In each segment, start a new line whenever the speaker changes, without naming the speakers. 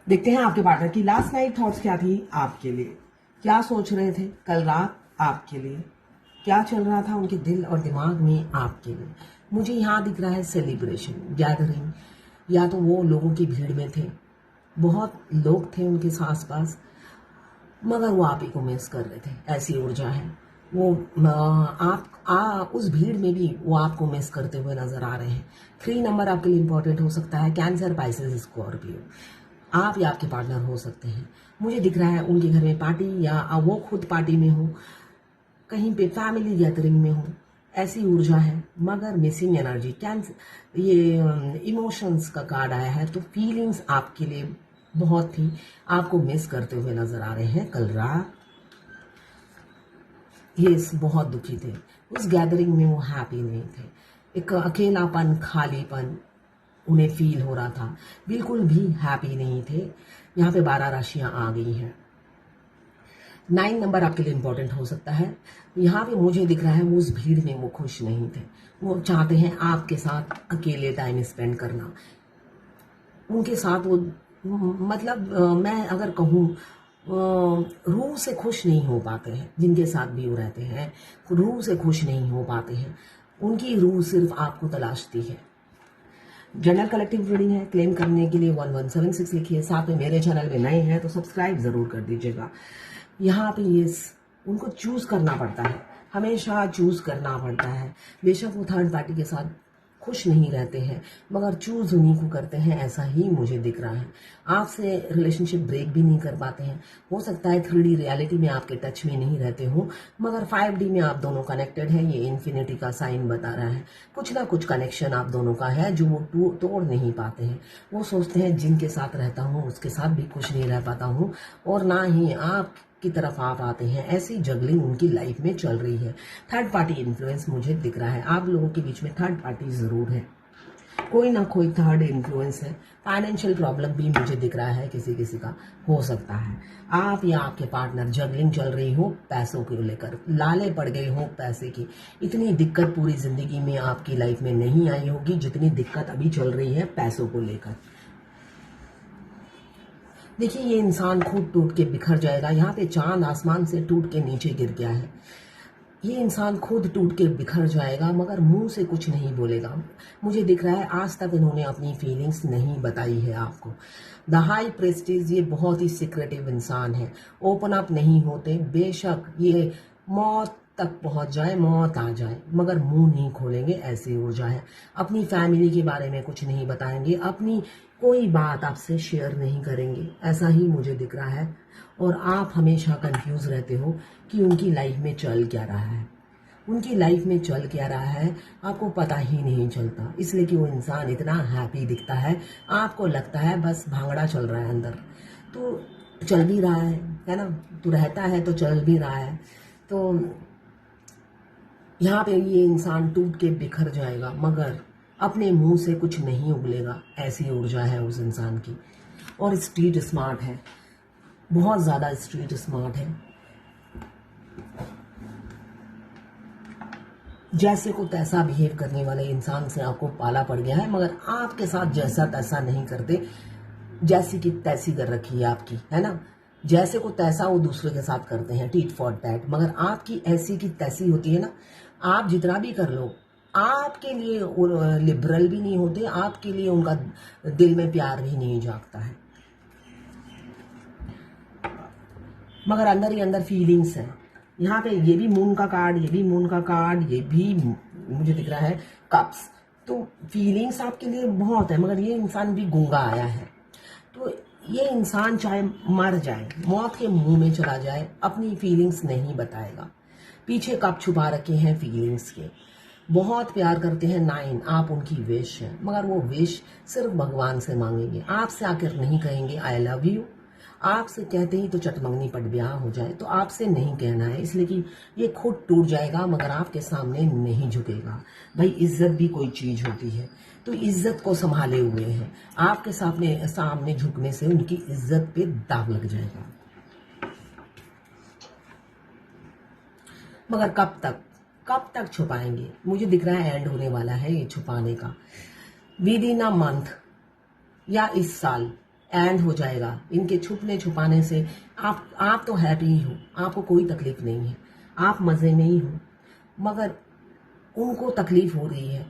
देखते हैं आपके पार्टनर की लास्ट नाइट थॉट्स क्या थी आपके लिए, क्या सोच रहे थे कल रात आपके लिए, क्या चल रहा था उनके दिल और दिमाग में आपके लिए। मुझे यहाँ दिख रहा है सेलिब्रेशन, गैदरिंग, या तो वो लोगों की भीड़ में थे, बहुत लोग थे उनके आस पास, मगर वो आप ही को मिस कर रहे थे, ऐसी ऊर्जा है। वो उस भीड़ में भी वो आपको मिस करते हुए नजर आ रहे हैं। 3 नंबर आपके लिए इंपॉर्टेंट हो सकता है, कैंसर, पाइसेस, स्कॉर्पियो, आप या आपके पार्टनर हो सकते हैं। मुझे दिख रहा है उनके घर में पार्टी, या वो खुद पार्टी में हो, कहीं पे फैमिली गैदरिंग में हो, ऐसी ऊर्जा है। मगर मिसिंग एनर्जी, कैंसर, ये इमोशंस का कार्ड आया है, तो फीलिंग्स आपके लिए बहुत थी, आपको मिस करते हुए नजर आ रहे हैं कल रात। ये बहुत दुखी थे, उस गैदरिंग में वो हैप्पी नहीं थे, एक अकेलापन, खालीपन उन्हें फील हो रहा था, बिल्कुल भी हैप्पी नहीं थे। यहाँ पे 12 राशियां आ गई हैं। 9 नंबर आपके लिए इंपॉर्टेंट हो सकता है। यहाँ पे मुझे दिख रहा है वो उस भीड़ में वो खुश नहीं थे, वो चाहते हैं आपके साथ अकेले टाइम स्पेंड करना, उनके साथ वो मतलब मैं अगर कहूँ रूह से खुश नहीं हो पाते हैं, जिनके साथ भी वो रहते हैं रूह से खुश नहीं हो पाते हैं, उनकी रूह सिर्फ आपको तलाशती है। जनरल कलेक्टिव रीडिंग है, क्लेम करने के लिए 1176 लिखिए, साथ में मेरे चैनल में नए हैं तो सब्सक्राइब जरूर कर दीजिएगा। यहाँ पे ये उनको चूज करना पड़ता है, हमेशा चूज करना पड़ता है। बेशक वो थर्ड पार्टी के साथ खुश नहीं रहते हैं, मगर चूज उन्हीं को करते हैं, ऐसा ही मुझे दिख रहा है। आपसे रिलेशनशिप ब्रेक भी नहीं कर पाते हैं। हो सकता है 3D रियलिटी में आपके टच में नहीं रहते हो, मगर 5D में आप दोनों कनेक्टेड है, ये इन्फिनिटी का साइन बता रहा है। कुछ ना कुछ कनेक्शन आप दोनों का है जो वो तोड़ नहीं पाते हैं। वो सोचते हैं जिनके साथ रहता हूँ उसके साथ भी खुश नहीं रह पाता हूँ, और ना ही आप की तरफ आप आते हैं, ऐसी जगलिंग उनकी लाइफ में चल रही है। थर्ड पार्टी इन्फ्लुएंस मुझे दिख रहा है, आप लोगों के बीच में थर्ड पार्टी जरूर है, कोई ना कोई थर्ड इन्फ्लुएंस है। फाइनेंशियल प्रॉब्लम भी मुझे दिख रहा है, किसी किसी का हो सकता है। आप या आपके पार्टनर जगलिंग चल रही हो, पैसों को लेकर लाले पड़ गए हो पैसे की। इतनी दिक्कत पूरी जिंदगी में आपकी लाइफ में नहीं आई होगी जितनी दिक्कत अभी चल रही है पैसों को लेकर। देखिए ये इंसान खुद टूट के बिखर जाएगा, यहाँ पे चांद आसमान से टूट के नीचे गिर गया है। ये इंसान खुद टूट के बिखर जाएगा, मगर मुंह से कुछ नहीं बोलेगा। मुझे दिख रहा है आज तक इन्होंने अपनी फीलिंग्स नहीं बताई है आपको। द हाई प्रेस्टीज, ये बहुत ही सीक्रेटिव इंसान है, ओपन अप नहीं होते। बेशक ये मौत तक पहुंच जाए, मौत आ जाए, मगर मुंह नहीं खोलेंगे, ऐसी ऊर्जा है। अपनी फैमिली के बारे में कुछ नहीं बताएंगे, अपनी कोई बात आपसे शेयर नहीं करेंगे, ऐसा ही मुझे दिख रहा है। और आप हमेशा कंफ्यूज रहते हो कि उनकी लाइफ में चल क्या रहा है, उनकी लाइफ में चल क्या रहा है, आपको पता ही नहीं चलता, इसलिए कि वो इंसान इतना हैप्पी दिखता है, आपको लगता है बस भांगड़ा चल रहा है अंदर। तो चल भी रहा है ना, तो रहता है तो चल भी रहा है। तो यहाँ पे ये इंसान टूट के बिखर जाएगा, मगर अपने मुंह से कुछ नहीं उगलेगा, ऐसी ऊर्जा है उस इंसान की। और स्ट्रीट स्मार्ट है, बहुत ज्यादा स्ट्रीट स्मार्ट है, जैसे को तैसा बिहेव करने वाले इंसान से आपको पाला पड़ गया है, मगर आपके साथ जैसा तैसा नहीं करते, जैसी की तैसी कर रखी है आपकी, है ना। जैसे को तैसा वो दूसरे के साथ करते हैं, टीट फॉर टैट, मगर आपकी ऐसी की तैसी होती है ना। आप जितना भी कर लो, आपके लिए लिबरल भी नहीं होते, आपके लिए उनका दिल में प्यार भी नहीं जागता है, मगर अंदर ही अंदर फीलिंग्स है। यहाँ पे ये भी मून का कार्ड, ये भी मून का कार्ड, ये भी मुझे दिख रहा है कप्स। तो फीलिंग्स आपके लिए बहुत है, मगर ये इंसान भी गूंगा आया है। तो ये इंसान चाहे मर जाए, मौत के मुंह में चला जाए, अपनी फीलिंग्स नहीं बताएगा। पीछे कप छुपा रखे हैं फीलिंग्स के, बहुत प्यार करते हैं। 9, आप उनकी विश है, मगर वो विश सिर्फ भगवान से मांगेंगे, आपसे आकर नहीं कहेंगे आई लव यू। आपसे कहते ही तो चटमंगनी पट ब्याह हो जाए, तो आपसे नहीं कहना है, इसलिए कि ये खुद टूट जाएगा, मगर आपके सामने नहीं झुकेगा। भाई इज्जत भी कोई चीज होती है, तो इज्जत को संभाले हुए हैं, आपके सामने झुकने से उनकी इज्जत पे दाग लग जाएगा। मगर कब तक छुपाएंगे, मुझे दिख रहा है एंड होने वाला है ये छुपाने का, विद इन अ मंथ या इस साल एंड हो जाएगा। इनके छुपने छुपाने से आप तो हैप्पी ही हो, आपको कोई तकलीफ नहीं है, आप मज़े में ही हो, मगर उनको तकलीफ हो रही है।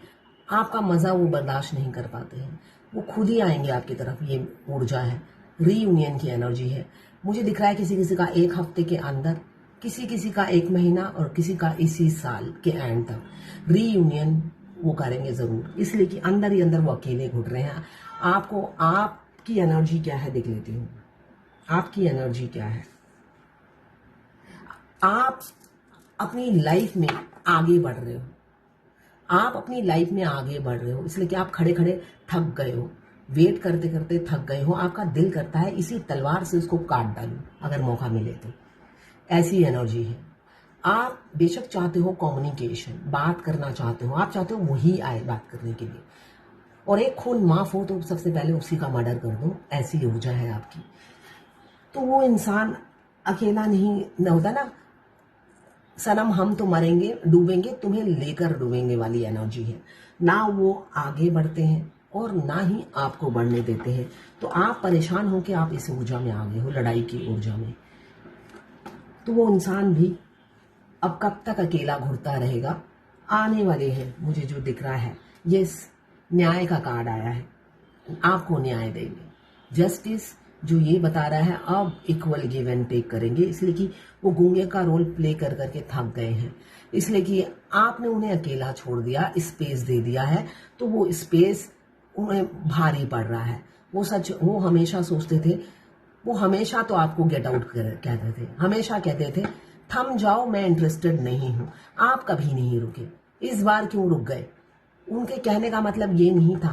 आपका मज़ा वो बर्दाश्त नहीं कर पाते हैं, वो खुद ही आएंगे आपकी तरफ। ये ऊर्जा है, रीयूनियन की एनर्जी है। मुझे दिख रहा है किसी किसी का 1 हफ्ते के अंदर, किसी किसी का 1 महीना और किसी का इसी साल के एंड तक रीयूनियन वो करेंगे ज़रूर, इसलिए कि अंदर ही अंदर वो अकेले घुट रहे हैं। आपको आपकी एनर्जी क्या है देख लेती हूँ। आपकी एनर्जी क्या है? आप अपनी लाइफ में आगे बढ़ रहे हो, आप अपनी लाइफ में आगे बढ़ रहे हो, इसलिए कि आप खड़े खड़े थक गए हो, वेट करते करते थक गए हो। आपका दिल करता है इसी तलवार से उसको काट डालूं अगर मौका मिले तो। ऐसी एनर्जी है। आप बेशक चाहते हो कम्युनिकेशन, बात करना चाहते हो, आप चाहते हो वही आए बात करने के लिए, और एक खून माफ हो तो सबसे पहले उसी का मर्डर कर दो, ऐसी ऊर्जा है आपकी। तो वो इंसान अकेला नहीं न होता ना, सनम हम तो मरेंगे डूबेंगे तुम्हें लेकर डूबेंगे वाली एनर्जी है ना। वो आगे बढ़ते हैं और ना ही आपको बढ़ने देते हैं। तो आप परेशान हो कि आप इस ऊर्जा में आ गए हो, लड़ाई की ऊर्जा में। तो वो इंसान भी अब कब तक अकेला घुरता रहेगा? आने वाले हैं, मुझे जो दिख रहा है, ये न्याय का कार्ड आया है, आपको न्याय देंगे। जस्टिस जो ये बता रहा है अब इक्वल गिव एंड टेक करेंगे, इसलिए कि वो गूंगे का रोल प्ले कर करके थक गए हैं, इसलिए कि आपने उन्हें अकेला छोड़ दिया, स्पेस दे दिया है, तो वो स्पेस उन्हें भारी पड़ रहा है। वो हमेशा सोचते थे, वो हमेशा तो आपको गेट आउट कहते थे, हमेशा कहते थे थम जाओ मैं इंटरेस्टेड नहीं हूं। आप कभी नहीं रुके, इस बार क्यों रुक गए? उनके कहने का मतलब ये नहीं था।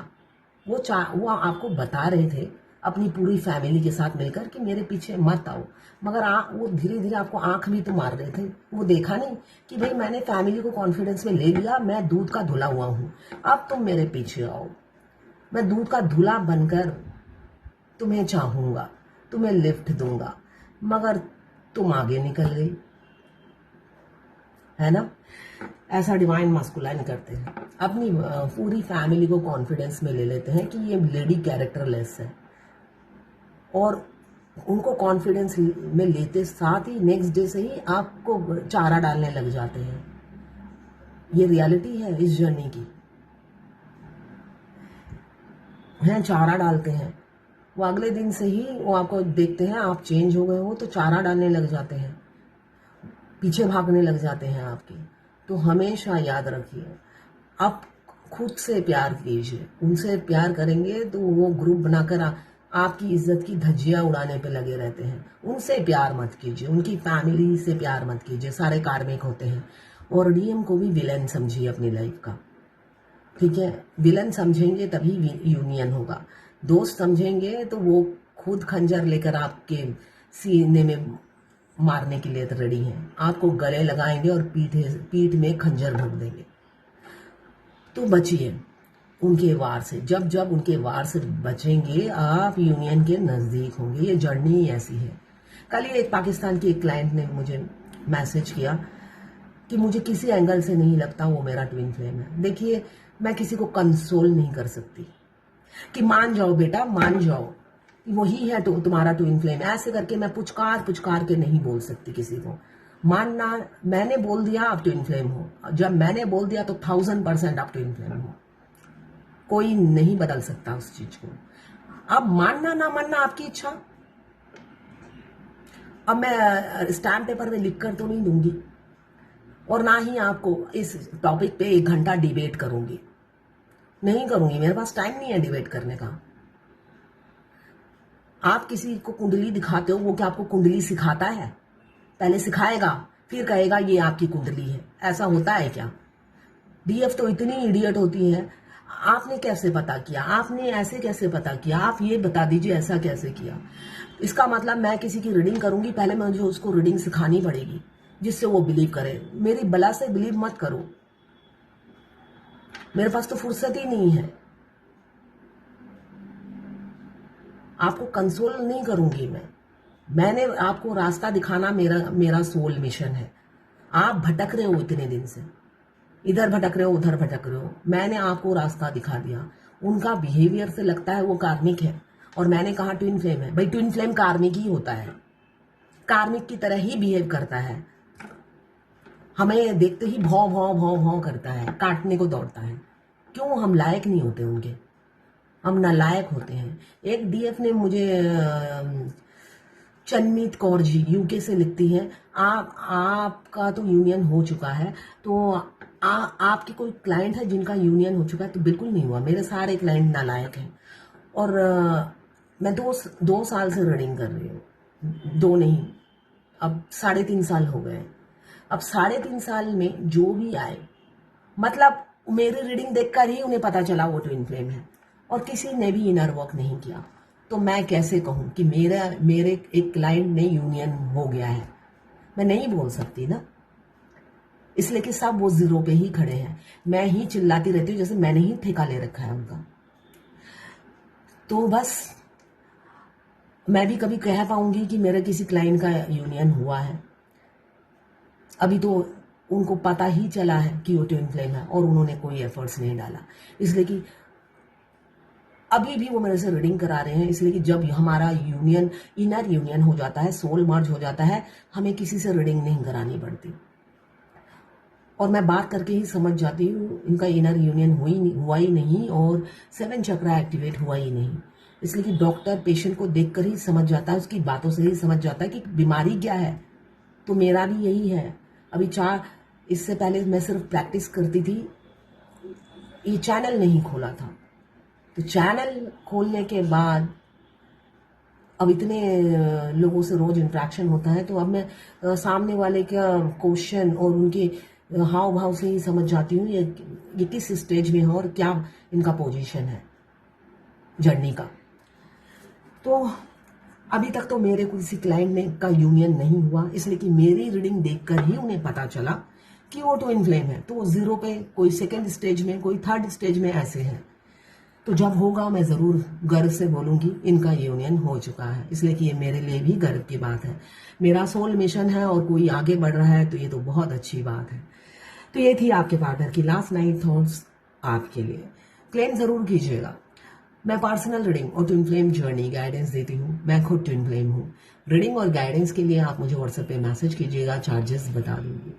वो आपको बता रहे थे अपनी पूरी फैमिली के साथ मिलकर कि मेरे पीछे मत आओ, मगर वो धीरे धीरे आपको आंख भी तो मार रहे थे। वो देखा नहीं कि भाई मैंने फैमिली को कॉन्फिडेंस में ले लिया, मैं दूध का धुला हुआ हूं, अब तुम मेरे पीछे आओ, मैं दूध का धुला बनकर तुम्हें चाहूंगा, तुम्हें लिफ्ट दूंगा, मगर तुम आगे निकल गई, है ना। ऐसा डिवाइन मास्कुलाइन करते हैं, अपनी पूरी फैमिली को कॉन्फिडेंस में ले लेते हैं कि ये लेडी कैरेक्टरलेस है, और उनको कॉन्फिडेंस में लेते साथ ही नेक्स्ट डे से ही आपको चारा डालने लग जाते हैं। ये रियलिटी है इस जर्नी की, हैं चारा डालते हैं। वो अगले दिन से ही वो आपको देखते हैं आप चेंज हो गए हो तो चारा डालने लग जाते हैं, पीछे भागने लग जाते हैं आपके। तो हमेशा याद रखिए, आप खुद से प्यार कीजिए, उनसे प्यार करेंगे तो वो ग्रुप बनाकर आपकी इज्जत की धज्जियां उड़ाने पे लगे रहते हैं। उनसे प्यार मत कीजिए, उनकी फैमिली से प्यार मत कीजिए, सारे कार्मिक होते हैं। और डीएम को भी विलन समझिए अपनी लाइफ का, ठीक है। विलन समझेंगे तभी यूनियन होगा, दोस्त समझेंगे तो वो खुद खंजर लेकर आपके सीने में मारने के लिए रेडी हैं, आपको गले लगाएंगे और पीठ में खंजर भोंक देंगे। तो बचिए उनके वार से, जब जब उनके वार से बचेंगे आप यूनियन के नजदीक होंगे। ये जर्नी ही ऐसी है। कल ही एक पाकिस्तान की एक क्लाइंट ने मुझे मैसेज किया कि मुझे किसी एंगल से नहीं लगता वो मेरा ट्विन फ्लेम है। देखिए मैं किसी को कंसोल नहीं कर सकती कि मान जाओ बेटा मान जाओ, वही है तो तुम्हारा ट्विन फ्लेम, ऐसे करके मैं पुचकार पुचकार के नहीं बोल सकती किसी को। मानना, मैंने बोल दिया आप ट्विन फ्लेम हो, जब मैंने बोल दिया तो 1000% आप ट्विन फ्लेम हो, कोई नहीं बदल सकता उस चीज को। अब मानना ना मानना आपकी इच्छा। अब मैं स्टैम्प पेपर में लिख कर तो नहीं दूंगी, और ना ही आपको इस टॉपिक पे 1 घंटा डिबेट करूंगी, नहीं करूंगी, मेरे पास टाइम नहीं है डिबेट करने का। आप किसी को कुंडली दिखाते हो, वो क्या आपको कुंडली सिखाता है? पहले सिखाएगा फिर कहेगा ये आपकी कुंडली है, ऐसा होता है क्या? डीएफ तो इतनी इडियट होती है, आपने कैसे पता किया, आपने ऐसे कैसे पता किया, आप ये बता दीजिए ऐसा कैसे किया। इसका मतलब मैं किसी की रीडिंग करूंगी, पहले मुझे उसको रीडिंग सिखानी पड़ेगी जिससे वो बिलीव करे। मेरी बला से बिलीव मत करो, मेरे पास तो फुर्सत ही नहीं है। आपको कंसोल नहीं करूंगी मैंने आपको रास्ता दिखाना मेरा सोल मिशन है। आप भटक रहे हो इतने दिन से, इधर भटक रहे हो उधर भटक रहे हो, मैंने आपको रास्ता दिखा दिया। उनका बिहेवियर से लगता है वो कार्मिक है, और मैंने कहा ट्विन फ्लेम है। भाई ट्विन फ्लेम कार्मिक ही होता है, कार्मिक की तरह ही बिहेव करता है, हमें देखते ही भौं भौं भौं भौं करता है, काटने को दौड़ता है। क्यों? हम लायक नहीं होते उनके, हम नालायक होते हैं। एक डीएफ ने मुझे चन्मीत कौर जी यूके से लिखती हैं, आपका तो यूनियन हो चुका है, तो आपके कोई क्लाइंट है जिनका यूनियन हो चुका है? तो बिल्कुल नहीं हुआ, मेरे सारे क्लाइंट नालायक हैं। और मैं 2 साल से रीडिंग कर रही हूँ, 2 नहीं, अब 3.5 साल हो गए। अब 3.5 साल में जो भी आए, मतलब मेरी रीडिंग देखकर ही उन्हें पता चला वो ट्विन फ्लेम है, और किसी ने भी इनर वर्क नहीं किया। तो मैं कैसे कहूँ कि मेरे एक क्लाइंट ने यूनियन हो गया है? मैं नहीं बोल सकती ना, इसलिए कि सब वो जीरो पे ही खड़े हैं। मैं ही चिल्लाती रहती हूँ जैसे मैंने ही ठेका ले रखा है उनका। तो बस मैं भी कभी कह पाऊंगी कि मेरे किसी क्लाइंट का यूनियन हुआ है? अभी तो उनको पता ही चला है कि वो ट्विन फ्लेम है और उन्होंने कोई एफर्ट्स नहीं डाला, इसलिए कि अभी भी वो मेरे से रीडिंग करा रहे हैं। इसलिए कि जब हमारा यूनियन, इनर यूनियन हो जाता है, सोल मर्ज हो जाता है, हमें किसी से रीडिंग नहीं करानी पड़ती। और मैं बात करके ही समझ जाती हूँ इनका इनर यूनियन हुआ ही नहीं और 7 चक्रा एक्टिवेट हुआ ही नहीं। इसलिए कि डॉक्टर पेशेंट को देखकर ही समझ जाता है, उसकी बातों से ही समझ जाता है कि बीमारी क्या है। तो मेरा भी यही है। अभी इससे पहले मैं सिर्फ प्रैक्टिस करती थी, ये चैनल नहीं खोला था। तो चैनल खोलने के बाद अब इतने लोगों से रोज इंटरेक्शन होता है, तो अब मैं सामने वाले का क्वेश्चन और उनके हाव भाव से ही समझ जाती हूँ ये किस स्टेज में है और क्या इनका पोजीशन है जर्नी का। तो अभी तक तो मेरे किसी क्लाइंट का यूनियन नहीं हुआ, इसलिए कि मेरी रीडिंग देखकर ही उन्हें पता चला कि वो ट्विन फ्लेम है। तो वो जीरो पे, कोई 2nd स्टेज में, कोई 3rd स्टेज में ऐसे हैं। तो जब होगा मैं ज़रूर गर्व से बोलूँगी इनका यूनियन हो चुका है, इसलिए कि ये मेरे लिए भी गर्व की बात है। मेरा सोल मिशन है और कोई आगे बढ़ रहा है तो ये तो बहुत अच्छी बात है। तो ये थी आपके पार्टनर की लास्ट 9 थॉट्स आपके लिए। क्लेम ज़रूर कीजिएगा। मैं पर्सनल रीडिंग और ट्विन फ्लेम जर्नी गाइडेंस देती हूँ। मैं खुद ट्विन फ्लेम हूँ। रीडिंग और गाइडेंस के लिए आप मुझे व्हाट्सएप पे मैसेज कीजिएगा, चार्जेस बता दूँगी।